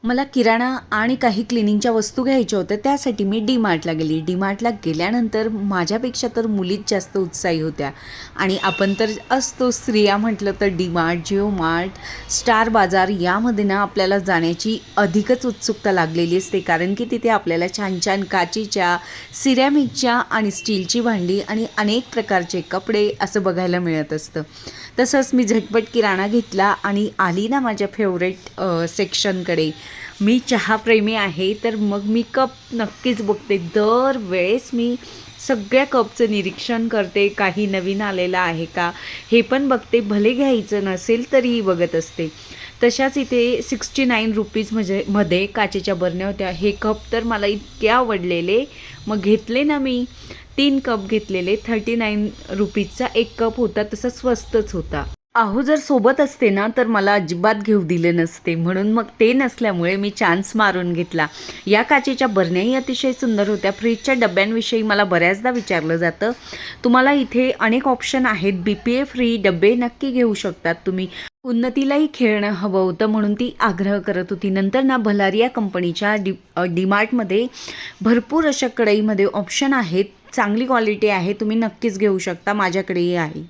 मला किराणा आणि काही क्लिनिंगच्या वस्तू घ्यायच्या होत्या, त्यासाठी मी डी-मार्टला गेली. डी-मार्टला गेल्यानंतर माझ्यापेक्षा तर मुलीच जास्त उत्साही होत्या आणि आपण तर असतो स्त्रिया म्हटलं तर डी-मार्ट, जिओ-मार्ट, स्टार बाजार यामध्ये ना आपल्याला जाण्याची अधिकच उत्सुकता लागलेली असते. कारण की तिथे आपल्याला छान छान काचेच्या, सिरॅमिकच्या आणि स्टीलची भांडी आणि अनेक प्रकारचे कपडे असं बघायला मिळत असतं. तसंच मी झटपट किराणा घेतला आणि आली ना माझ्या फेवरेट सेक्शनकडे. मी चहाप्रेमी आहे, तर मग मी कप नक्कीच बघते. दरवेळेस मी सगळ्या कपचं निरीक्षण करते, काही नवीन आलेलं आहे का हे पण बघते. भले घ्यायचं नसेल तरीही बघत असते. तशाच इथे 69 रुपीज मध्ये काचेच्या बरण्या होत्या. हे कप तर मला इतके आवडलेले, मग घेतले ना मी 3 कप घेतलेले. 39 रुपीजचा एक कप होता, तसा स्वस्तच होता. अहो जर सोबत असते ना तर मला अजिबात घेऊ दिले नसते, म्हणून मग ते नसल्यामुळे मी चान्स मारून घेतला. या काचेच्या बरण्याही अतिशय सुंदर होत्या. फ्रीजच्या डब्यांविषयी मला बऱ्याचदा विचारलं जातं. तुम्हाला इथे अनेक ऑप्शन आहेत. BPA फ्री डबे नक्की घेऊ शकतात तुम्ही. उन्नतीलाही खेळणं हवं होतं म्हणून ती आग्रह करत होती. नंतर ना भलारिया कंपनीच्या डीमार्टमध्ये भरपूर अशा कढईमध्ये ऑप्शन आहेत. चांगली क्वालिटी आहे, तुम्ही नक्कीच घेऊ शकता. माझ्याकडेही आहे.